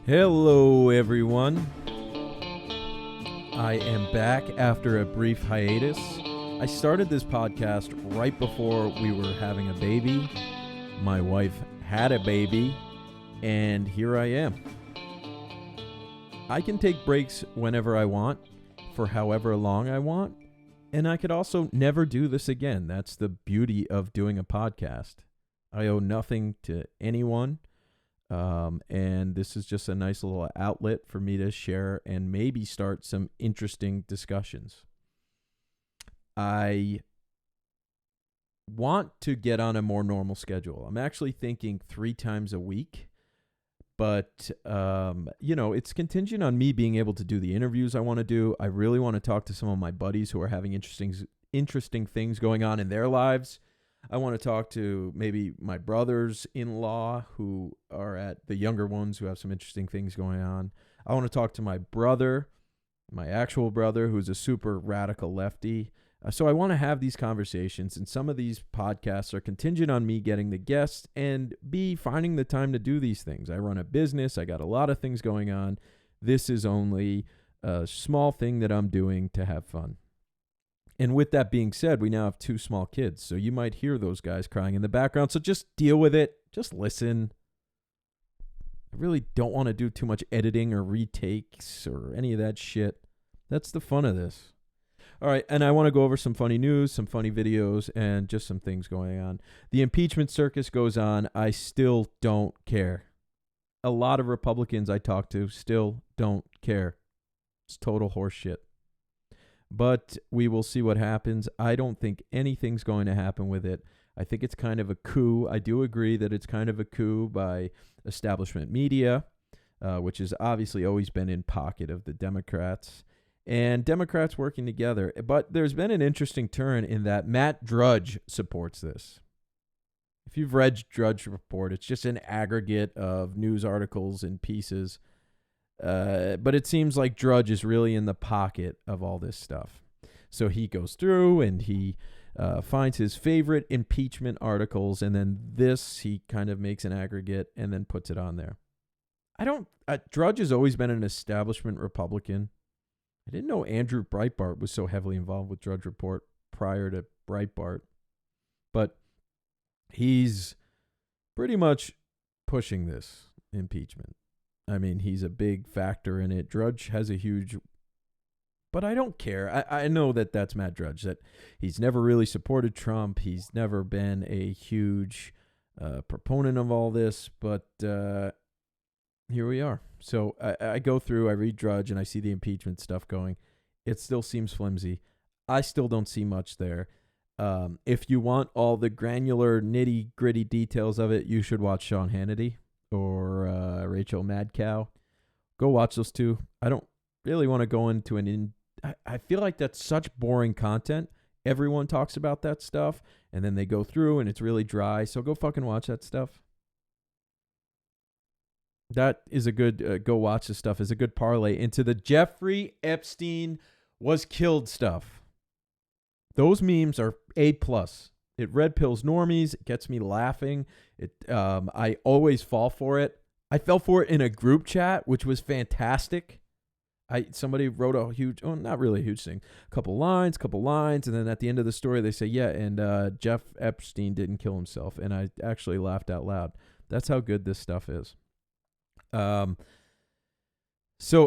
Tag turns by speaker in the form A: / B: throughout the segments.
A: Hello, everyone. I am back after a brief hiatus. I started this podcast right before we were having a baby. My wife had a baby, and here I am. I can take breaks whenever I want, for however long I want, and I could also never do this again. That's the beauty of doing a podcast. I owe nothing to anyone. And this is just a nice little outlet for me to share and maybe start some interesting discussions. I want to get on a more normal schedule. I'm actually thinking 3 times a week, but, it's contingent on me being able to do the interviews I want to do. I really want to talk to some of my buddies who are having interesting things going on in their lives. I want to talk to maybe my brothers-in-law who are at the younger ones who have some interesting things going on. I want to talk to my brother, my actual brother, who's a super radical lefty. So I want to have these conversations, and some of these podcasts are contingent on me getting the guests and B, finding the time to do these things. I run a business. I got a lot of things going on. This is only a small thing that I'm doing to have fun. And with that being said, we now have 2 small kids, so you might hear those guys crying in the background. So just deal with it. Just listen. I really don't want to do too much editing or retakes or any of that shit. That's the fun of this. All right, and I want to go over some funny news, some funny videos, and just some things going on. The impeachment circus goes on. I still don't care. A lot of Republicans I talk to still don't care. It's total horseshit. But we will see what happens. I don't think anything's going to happen with it. I think it's kind of a coup. I do agree that it's kind of a coup by establishment media, which has obviously always been in pocket of the Democrats, and Democrats working together. But there's been an interesting turn in that Matt Drudge supports this. If you've read Drudge Report, it's just an aggregate of news articles and pieces. But it seems like Drudge is really in the pocket of all this stuff. So he goes through and he finds his favorite impeachment articles, and then he kind of makes an aggregate and then puts it on there. Drudge has always been an establishment Republican. I didn't know Andrew Breitbart was so heavily involved with Drudge Report prior to Breitbart. But he's pretty much pushing this impeachment. I mean, he's a big factor in it. Drudge has a huge... But I don't care. I know that that's Matt Drudge, that he's never really supported Trump. He's never been a huge proponent of all this. But here we are. So I go through, I read Drudge, and I see the impeachment stuff going. It still seems flimsy. I still don't see much there. If you want all the granular, nitty-gritty details of it, you should watch Sean Hannity or Rachel Madcow. Go watch those 2. I don't really want to go into I feel like that's such boring content. Everyone talks about that stuff, and then they go through, and it's really dry. So go fucking watch that stuff. That is a good, go watch the stuff, is a good parlay into the Jeffrey Epstein was killed stuff. Those memes are A+. It red pills normies. It gets me laughing. I always fall for it. I fell for it in a group chat, which was fantastic. Somebody wrote a huge, not really a huge thing, a couple lines, and then at the end of the story they say, yeah, and Jeff Epstein didn't kill himself, and I actually laughed out loud. That's how good this stuff is. So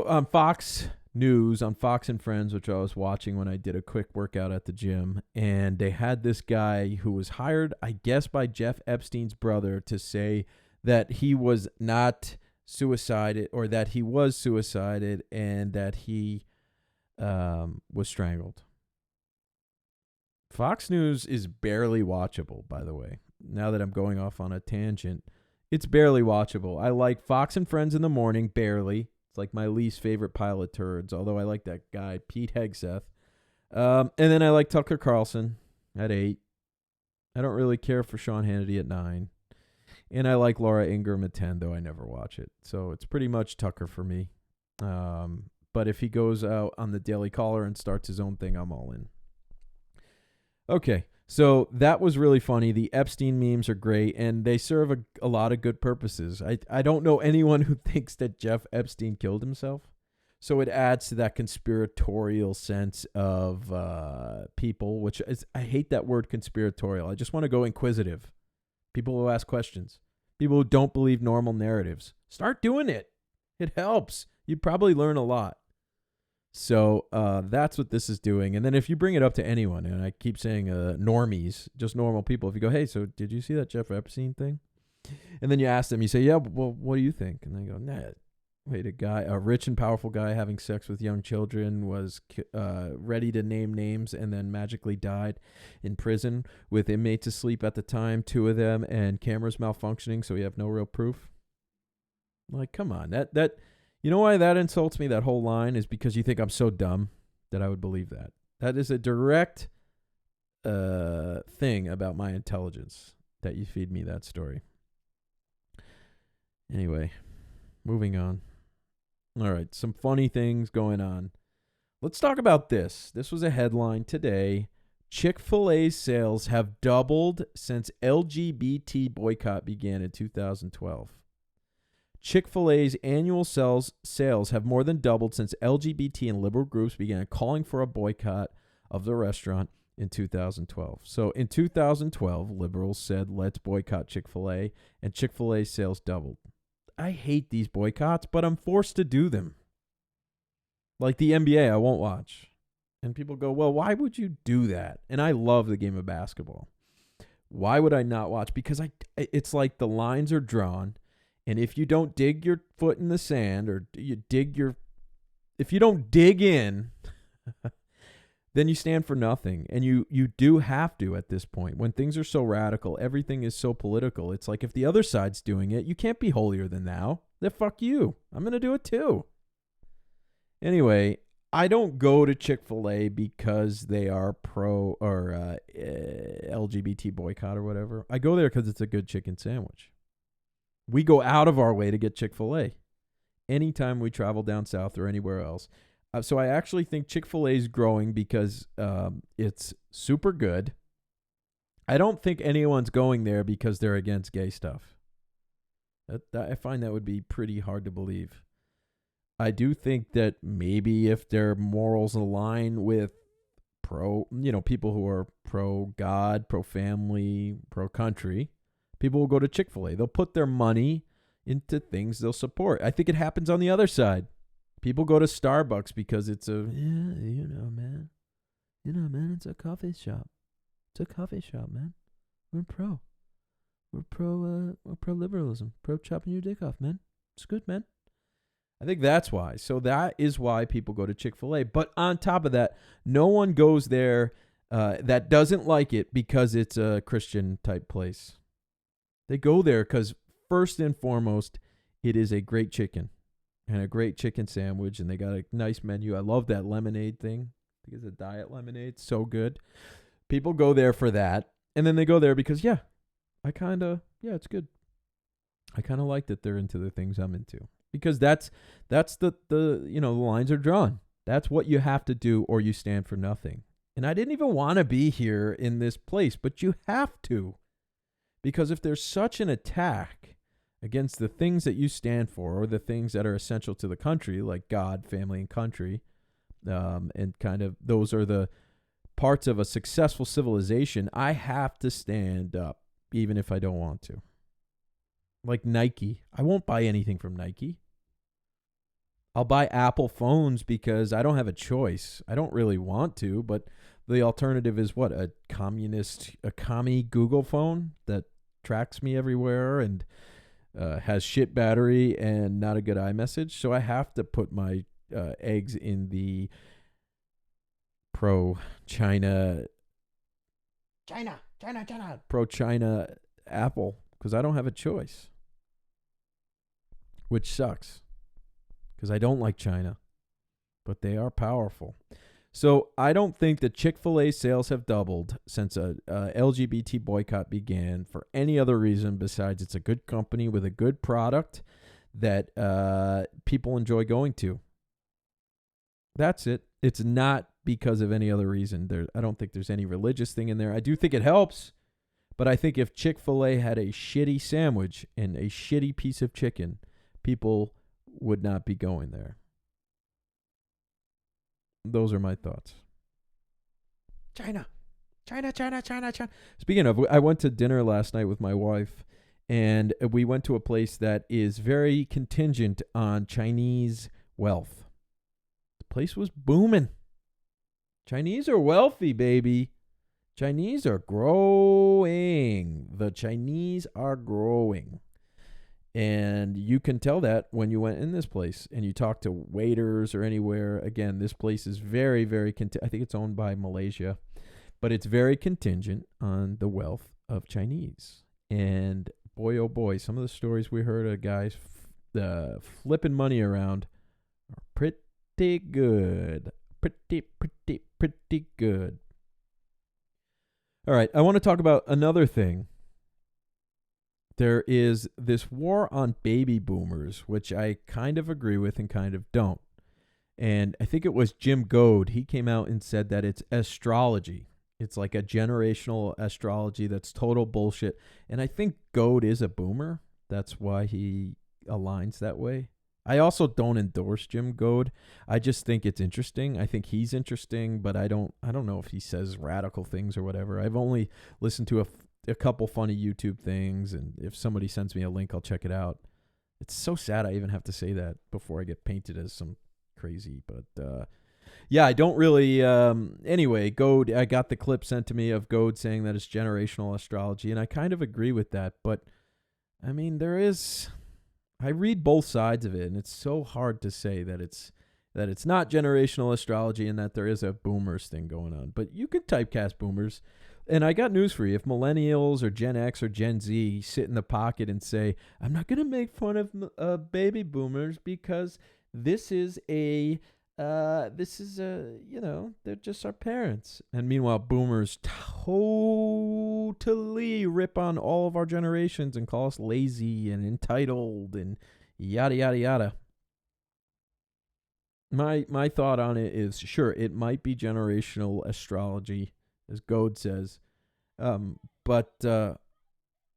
A: on Fox News, on Fox and Friends, which I was watching when I did a quick workout at the gym, and they had this guy who was hired, I guess, by Jeff Epstein's brother to say that he was not suicided, or that he was suicided, and that he was strangled. Fox News is barely watchable, by the way. Now that I'm going off on a tangent, it's barely watchable. I like Fox and Friends in the morning, barely. It's like my least favorite pile of turds, although I like that guy, Pete Hegseth. And then I like Tucker Carlson at 8. I don't really care for Sean Hannity at 9. And I like Laura Ingraham at 10, though I never watch it. So it's pretty much Tucker for me. But if he goes out on the Daily Caller and starts his own thing, I'm all in. Okay, So that was really funny. The Epstein memes are great, and they serve a lot of good purposes. I don't know anyone who thinks that Jeff Epstein killed himself. So it adds to that conspiratorial sense of people, which is, I hate that word conspiratorial. I just want to go inquisitive. People who ask questions. People who don't believe normal narratives. Start doing it. It helps. You'd probably learn a lot. So that's what this is doing. And then if you bring it up to anyone, and I keep saying normies, just normal people, if you go, hey, so did you see that Jeff Epstein thing? And then you ask them, you say, yeah, well, what do you think? And they go, nah, wait, a rich and powerful guy having sex with young children was ready to name names and then magically died in prison with inmates asleep at the time, 2 of them, and cameras malfunctioning, so we have no real proof. Like, come on, that you know why that insults me, that whole line, is because you think I'm so dumb that I would believe that. That is a direct thing about my intelligence, that you feed me that story. Anyway, moving on. All right, some funny things going on. Let's talk about this. This was a headline today. Chick-fil-A sales have doubled since LGBT boycott began in 2012. Chick-fil-A's annual sales have more than doubled since LGBT and liberal groups began calling for a boycott of the restaurant in 2012. So in 2012, liberals said, let's boycott Chick-fil-A, and Chick-fil-A sales doubled. I hate these boycotts, but I'm forced to do them. Like the NBA, I won't watch. And people go, well, why would you do that? And I love the game of basketball. Why would I not watch? Because it's like the lines are drawn. And if you don't dig your foot in the sand, or if you don't dig in, then you stand for nothing. And you do have to at this point. When things are so radical, everything is so political. It's like if the other side's doing it, you can't be holier than thou. Then fuck you. I'm going to do it too. Anyway, I don't go to Chick-fil-A because they are pro or LGBT boycott or whatever. I go there because it's a good chicken sandwich. We go out of our way to get Chick-fil-A anytime we travel down south or anywhere else. So I actually think Chick-fil-A is growing because it's super good. I don't think anyone's going there because they're against gay stuff. I find that would be pretty hard to believe. I do think that maybe if their morals align with people who are pro-God, pro-family, pro-country, people will go to Chick-fil-A. They'll put their money into things they'll support. I think it happens on the other side. People go to Starbucks because it's man, it's a coffee shop. It's a coffee shop, man. We're pro. We're pro-liberalism. Pro chopping your dick off, man. It's good, man. I think that's why. So that is why people go to Chick-fil-A. But on top of that, no one goes there that doesn't like it because it's a Christian type place. They go there because first and foremost, it is a great chicken and a great chicken sandwich. And they got a nice menu. I love that lemonade thing. I think it's a diet lemonade. So good. People go there for that. And then they go there because, it's good. I kind of like that they're into the things I'm into. Because that's the lines are drawn. That's what you have to do or you stand for nothing. And I didn't even want to be here in this place, but you have to. Because if there's such an attack against the things that you stand for or the things that are essential to the country, like God, family, and country, and kind of those are the parts of a successful civilization, I have to stand up even if I don't want to. Like Nike. I won't buy anything from Nike. I'll buy Apple phones because I don't have a choice. I don't really want to, but the alternative is what? A commie Google phone that tracks me everywhere and has shit battery and not a good iMessage. So I have to put my eggs in the pro-China Apple because I don't have a choice. Which sucks because I don't like China, but they are powerful. So I don't think that Chick-fil-A sales have doubled since a LGBT boycott began for any other reason besides it's a good company with a good product that people enjoy going to. That's it. It's not because of any other reason. I don't think there's any religious thing in there. I do think it helps, but I think if Chick-fil-A had a shitty sandwich and a shitty piece of chicken, people would not be going there. Those are my thoughts. China. Speaking of, I went to dinner last night with my wife, and we went to a place that is very contingent on Chinese wealth. The place was booming. Chinese are wealthy, baby. Chinese are growing. The Chinese are growing. And you can tell that when you went in this place and you talk to waiters or anywhere. Again, this place is very, very, I think it's owned by Malaysia, but it's very contingent on the wealth of Chinese. And boy, oh boy, some of the stories we heard of guys flipping money around are pretty good. Pretty good. All right, I want to talk about another thing. There is this war on baby boomers, which I kind of agree with and kind of don't. And I think it was Jim Goad. He came out and said that it's astrology. It's like a generational astrology that's total bullshit. And I think Goad is a boomer. That's why he aligns that way. I also don't endorse Jim Goad. I just think it's interesting. I think he's interesting, but I don't know if he says radical things or whatever. I've only listened to a couple funny YouTube things, and if somebody sends me a link, I'll check it out. It's so sad I even have to say that before I get painted as some crazy, but yeah, I don't really anyway, Goad, I got the clip sent to me of Goad saying that it's generational astrology, and I kind of agree with that, but I mean, I read both sides of it, and it's so hard to say that it's not generational astrology and that there is a boomers thing going on. But you could typecast boomers. And I got news for you. If millennials or Gen X or Gen Z sit in the pocket and say, I'm not going to make fun of baby boomers because this is they're just our parents. And meanwhile, boomers totally rip on all of our generations and call us lazy and entitled and yada, yada, yada. My thought on it is, sure, it might be generational astrology, as Goad says. But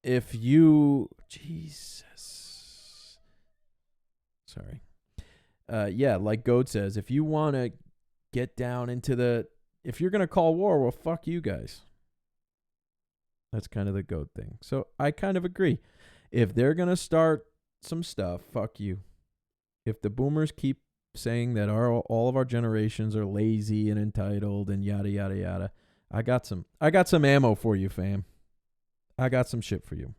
A: if you... Jesus. Sorry. Yeah, like Goad says, if you want to get down into if you're going to call war, well, fuck you guys. That's kind of the Goad thing. So I kind of agree. If they're going to start some stuff, fuck you. If the boomers keep saying that all of our generations are lazy and entitled and yada, yada, yada, I got some ammo for you, fam. I got some shit for you.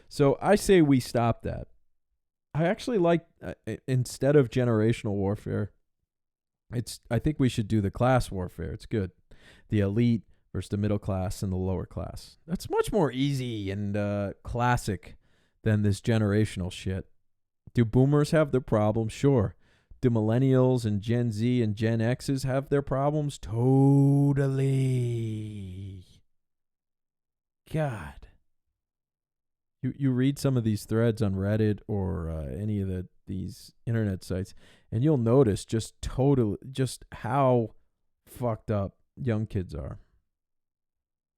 A: So I say we stop that. I actually like, instead of generational warfare, I think we should do the class warfare. It's good. The elite versus the middle class and the lower class. That's much more easy and classic than this generational shit. Do boomers have their problems? Sure. Do millennials and Gen Z and Gen X's have their problems? Totally. God. You read some of these threads on Reddit or any of these internet sites, and you'll notice just how fucked up young kids are.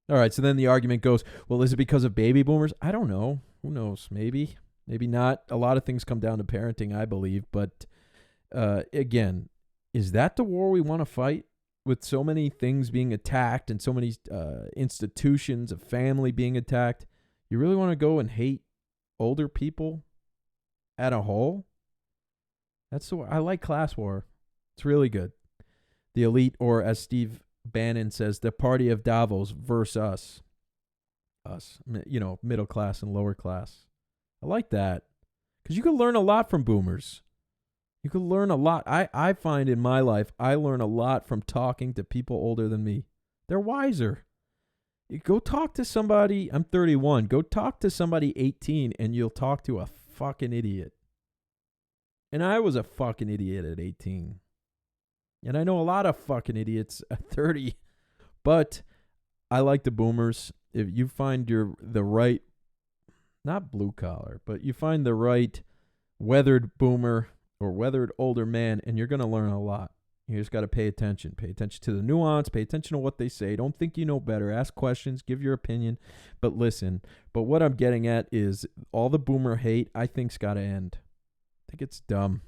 A: All right, so then the argument goes, well, is it because of baby boomers? I don't know. Who knows? Maybe. Maybe not. A lot of things come down to parenting, I believe, but... again, is that the war we want to fight with so many things being attacked and so many institutions of family being attacked? You really want to go and hate older people at a whole? I like class war. It's really good. The elite, or as Steve Bannon says, the party of Davos versus us, middle class and lower class. I like that because you can learn a lot from boomers. You can learn a lot. I find in my life, I learn a lot from talking to people older than me. They're wiser. You go talk to somebody, I'm 31, go talk to somebody 18 and you'll talk to a fucking idiot. And I was a fucking idiot at 18. And I know a lot of fucking idiots at 30. But I like the boomers. If you find the right, not blue collar, but you find the right weathered boomer or weathered older man, and you're going to learn a lot. You just got to pay attention. Pay attention to the nuance. Pay attention to what they say. Don't think you know better. Ask questions. Give your opinion. But listen. But what I'm getting at is all the boomer hate, I think's got to end. I think it's dumb.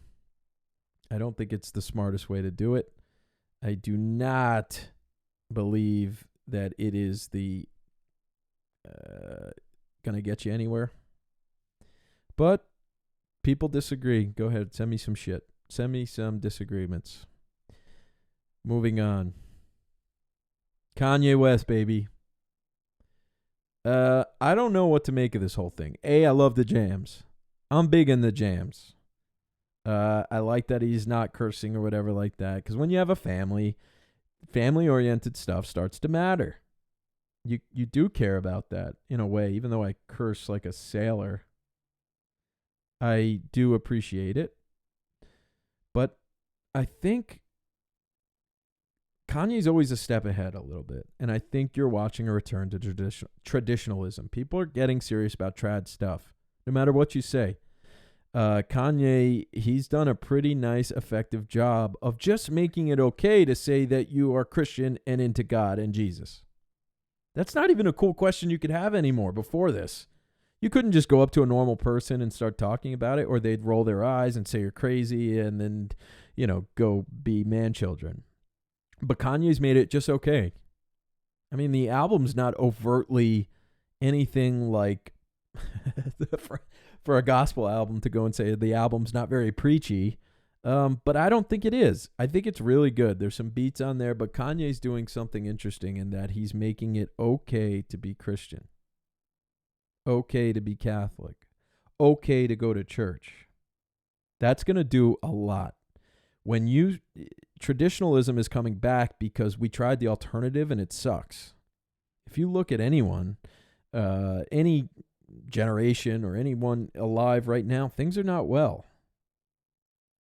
A: I don't think it's the smartest way to do it. I do not believe that it is the going to get you anywhere. But people disagree. Go ahead. Send me some shit. Send me some disagreements. Moving on. Kanye West, baby. I don't know what to make of this whole thing. I love the jams. I'm big in the jams. I like that he's not cursing or whatever like that. Because when you have a family-oriented stuff starts to matter. You do care about that in a way. Even though I curse like a sailor, I do appreciate it. But I think Kanye's always a step ahead a little bit. And I think you're watching a return to traditionalism. People are getting serious about trad stuff, no matter what you say. Kanye, he's done a pretty nice, effective job of just making it okay to say that you are Christian and into God and Jesus. That's not even a cool question you could have anymore before this. You couldn't just go up to a normal person and start talking about it, or they'd roll their eyes and say you're crazy and then, go be man-children. But Kanye's made it just okay. I mean, the album's not overtly anything like for a gospel album to go and say the album's not very preachy. But I don't think it is. I think it's really good. There's some beats on there, but Kanye's doing something interesting in that he's making it okay to be Christian. Okay to be Catholic. Okay to go to church. That's going to do a lot. Traditionalism is coming back because we tried the alternative and it sucks. If you look at anyone, any generation or anyone alive right now, things are not well.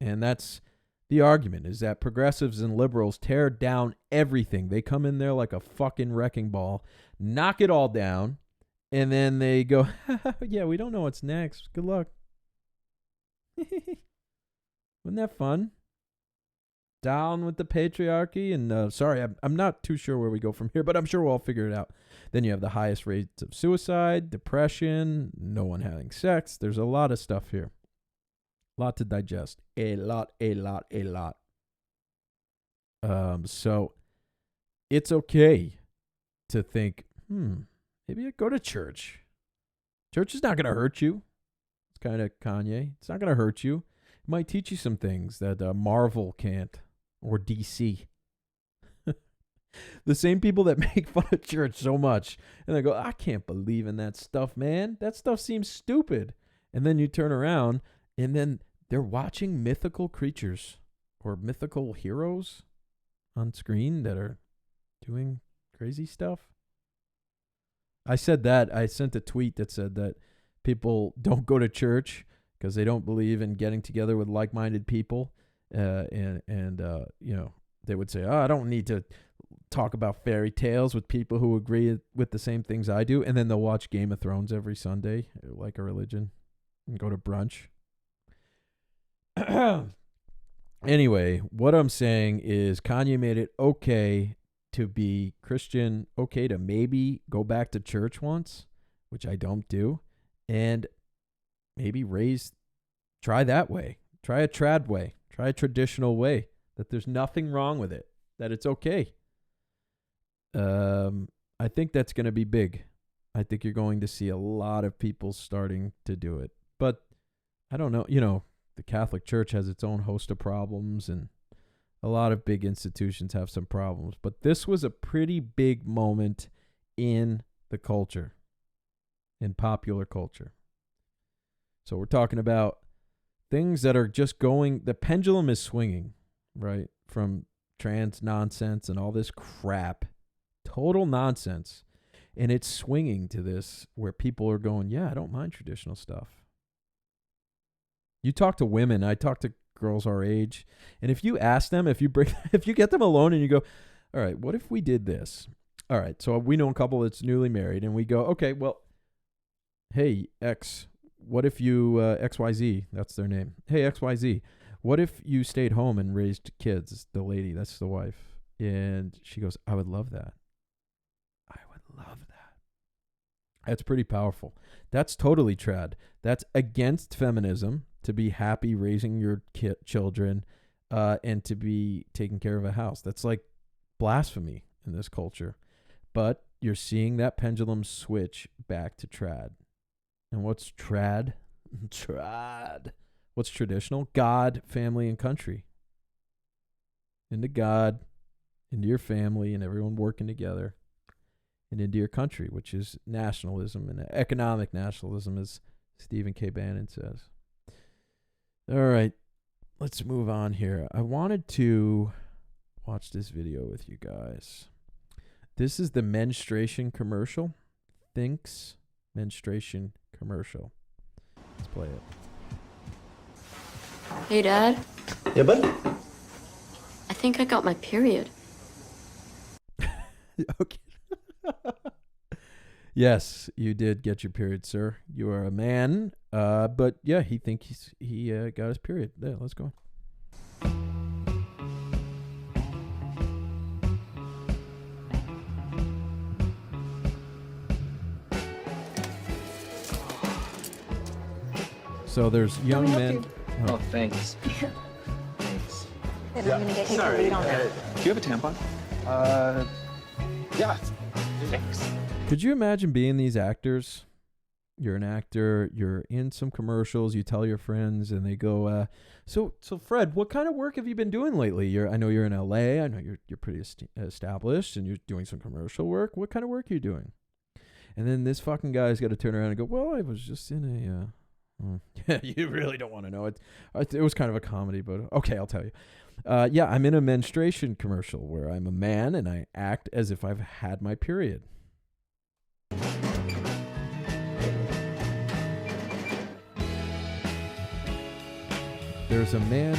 A: And that's the argument, is that progressives and liberals tear down everything. They come in there like a fucking wrecking ball, knock it all down, and then they go, yeah, we don't know what's next. Good luck. Wasn't that fun? Down with the patriarchy. And sorry, I'm not too sure where we go from here, but I'm sure we'll all figure it out. Then you have the highest rates of suicide, depression, no one having sex. There's a lot of stuff here. A lot to digest. A lot. So it's okay to think, maybe I go to church. Church is not going to hurt you. It's kind of Kanye. It's not going to hurt you. It might teach you some things that Marvel can't, or DC. The same people that make fun of church so much, and they go, I can't believe in that stuff, man. That stuff seems stupid. And then you turn around, and then they're watching mythical creatures or mythical heroes on screen that are doing crazy stuff. I said that. I sent a tweet that said that people don't go to church because they don't believe in getting together with like-minded people. And they would say, I don't need to talk about fairy tales with people who agree with the same things I do. And then they'll watch Game of Thrones every Sunday, like a religion, and go to brunch. Anyway, what I'm saying is Kanye made it okay to be Christian, okay to maybe go back to church once, which I don't do, and maybe try that way. Try a trad way. Try a traditional way, that there's nothing wrong with it, that it's okay. I think that's going to be big. I think you're going to see a lot of people starting to do it. But I don't know, the Catholic Church has its own host of problems, and a lot of big institutions have some problems. But this was a pretty big moment in the culture, in popular culture. So we're talking about things that are just the pendulum is swinging, right? From trans nonsense and all this crap, total nonsense. And it's swinging to this where people are going, yeah, I don't mind traditional stuff. You talk to women, I talk to girls our age, and if you ask them, if you get them alone and you go, all right, what if we did this? All right, so we know a couple that's newly married, and we go, okay, well, hey, X, what if you, XYZ, that's their name. Hey, XYZ, What if you stayed home and raised kids? The lady, that's the wife. And she goes, I would love that. I would love that. That's pretty powerful. That's totally trad. That's against feminism, to be happy raising your children and to be taking care of a house. That's like blasphemy in this culture. But you're seeing that pendulum switch back to trad. And what's trad? Trad. What's traditional? God, family, and country. Into God, into your family, and everyone working together. And into your country, which is nationalism and economic nationalism, as Stephen K. Bannon says. All right, let's move on here. I wanted to watch this video with you guys. This is the menstruation commercial. Thinks menstruation commercial. Let's play it.
B: Hey, Dad.
C: Yeah, bud?
B: I think I got my period.
A: Okay. Yes, you did get your period, sir. You are a man. But yeah, he thinks he got his period. There, let's go. So there's young men.
C: Oh, thanks. Thanks.
D: I'm gonna get you a read on that.
C: Do you have a tampon? Yeah. Thanks.
A: Could you imagine being these actors? You're an actor, you're in some commercials, you tell your friends, and they go, so Fred, what kind of work have you been doing lately? I know you're in LA, I know you're pretty established, and you're doing some commercial work. What kind of work are you doing? And then this fucking guy's got to turn around and go, well, I was just in yeah, you really don't want to know it. It was kind of a comedy, but okay, I'll tell you. Yeah, I'm in a menstruation commercial where I'm a man and I act as if I've had my period. There's a man.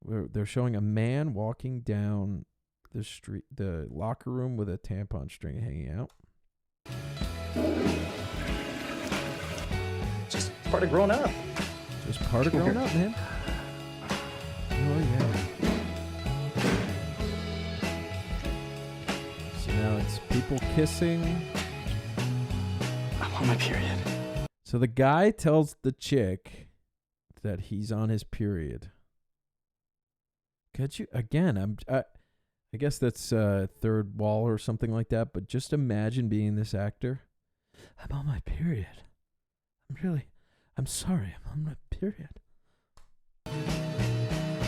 A: They're showing a man walking down the street, the locker room, with a tampon string hanging out.
C: Just part of growing up.
A: Just part of growing up, man. Oh yeah. So now it's people kissing.
C: I'm on my period.
A: So the guy tells the chick that he's on his period. Could you again? I guess that's third wall or something like that. But just imagine being this actor. I'm on my period. I'm sorry. I'm on my period.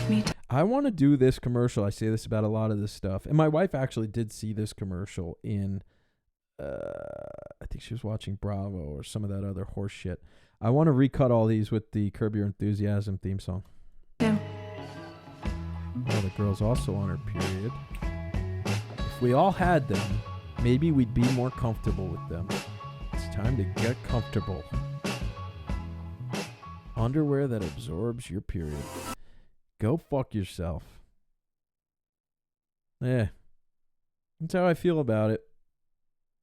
D: Me too.
A: I want to do this commercial. I say this about a lot of this stuff. And my wife actually did see this commercial in, I think she was watching Bravo or some of that other horse shit. I want to recut all these with the Curb Your Enthusiasm theme song.
D: Yeah.
A: Well, the girl's also on her period. If we all had them, maybe we'd be more comfortable with them. It's time to get comfortable. Underwear that absorbs your period. Go fuck yourself. Yeah. That's how I feel about it.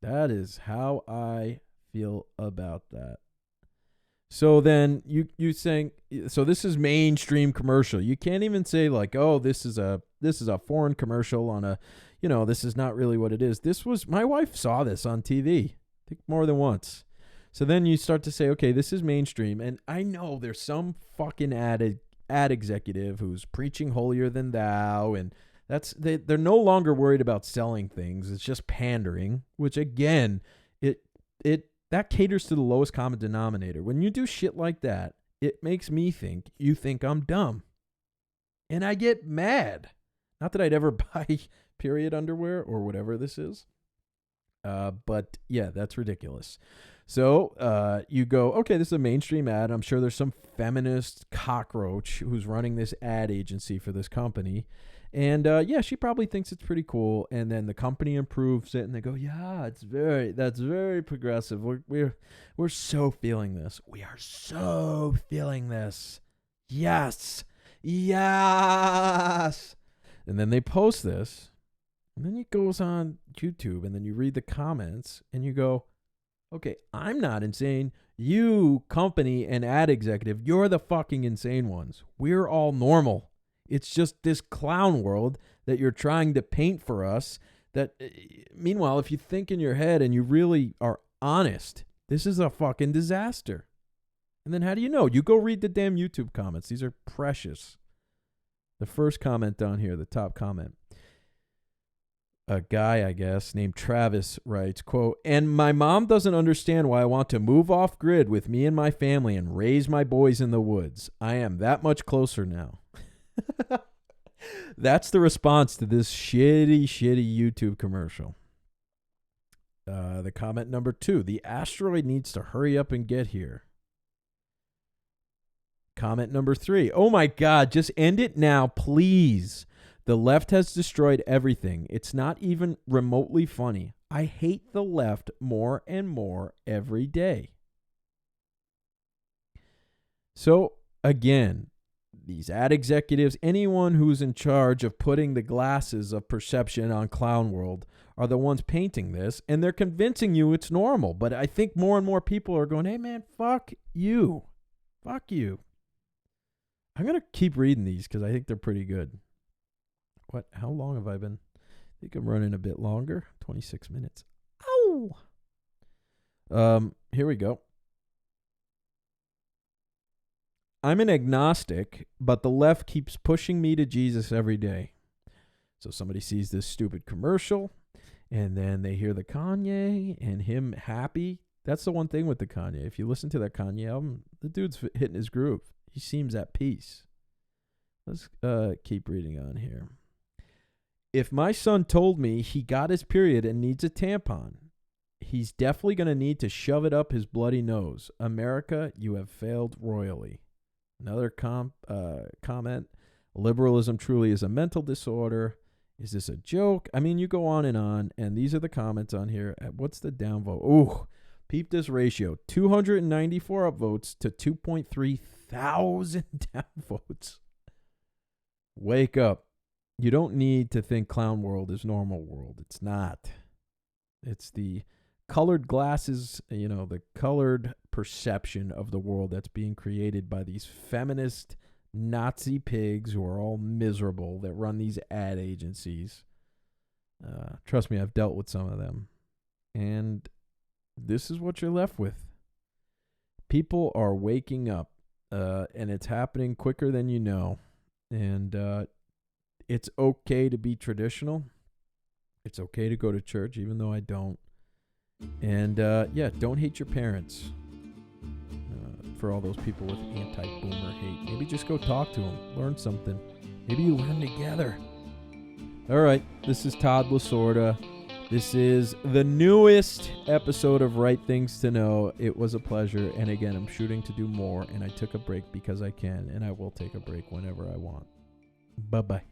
A: That is how I feel about that. So then you saying, so this is mainstream commercial. You can't even say like, oh, this is a foreign commercial on a, this is not really what it is. This was, my wife saw this on TV, I think more than once. So then you start to say, okay, this is mainstream. And I know there's some fucking ad executive who's preaching holier than thou. And they're no longer worried about selling things. It's just pandering, which again, that caters to the lowest common denominator. When you do shit like that, it makes me think you think I'm dumb. And I get mad. Not that I'd ever buy period underwear or whatever this is. But yeah, that's ridiculous. So you go, okay, this is a mainstream ad. I'm sure there's some feminist cockroach who's running this ad agency for this company. And yeah, she probably thinks it's pretty cool. And then the company improves it and they go, yeah, that's very progressive. We're so feeling this. We are so feeling this. Yes. Yes. And then they post this. And then it goes on YouTube and then you read the comments and you go, Okay, I'm not insane. You, company and ad executive, you're the fucking insane ones. We're all normal. It's just this clown world that you're trying to paint for us. That, meanwhile, if you think in your head and you really are honest, this is a fucking disaster. And then how do you know? You go read the damn YouTube comments. These are precious. The first comment down here, the top comment. A guy, I guess, named Travis writes, quote, "And my mom doesn't understand why I want to move off grid with me and my family and raise my boys in the woods. I am that much closer now." That's the response to this shitty YouTube commercial. The comment number 2, the asteroid needs to hurry up and get here. Comment number 3, oh my God, just end it now, please. The left has destroyed everything. It's not even remotely funny. I hate the left more and more every day. So, again, these ad executives, anyone who's in charge of putting the glasses of perception on Clown World are the ones painting this, and they're convincing you it's normal. But I think more and more people are going, hey, man, fuck you. Fuck you. I'm going to keep reading these because I think they're pretty good. What? How long have I been? I think I'm running a bit longer. 26 minutes. Ow! Here we go. I'm an agnostic, but the left keeps pushing me to Jesus every day. So somebody sees this stupid commercial, and then they hear the Kanye and him happy. That's the one thing with the Kanye. If you listen to that Kanye album, the dude's hitting his groove. He seems at peace. Let's keep reading on here. If my son told me he got his period and needs a tampon, he's definitely going to need to shove it up his bloody nose. America, you have failed royally. Another comment. Liberalism truly is a mental disorder. Is this a joke? I mean, you go on, and these are the comments on here. What's the downvote? Ooh, peep this ratio. 294 upvotes to 2.3 thousand downvotes. Wake up. You don't need to think Clown World is normal world. It's not. It's the colored glasses, the colored perception of the world that's being created by these feminist Nazi pigs who are all miserable that run these ad agencies. Trust me, I've dealt with some of them. And this is what you're left with. People are waking up, and it's happening quicker than you know. And it's okay to be traditional. It's okay to go to church, even though I don't. And, don't hate your parents. For all those people with anti-boomer hate. Maybe just go talk to them. Learn something. Maybe you learn together. All right. This is Todd Lasorda. This is the newest episode of Right Things to Know. It was a pleasure. And again, I'm shooting to do more. And I took a break because I can. And I will take a break whenever I want. Bye-bye.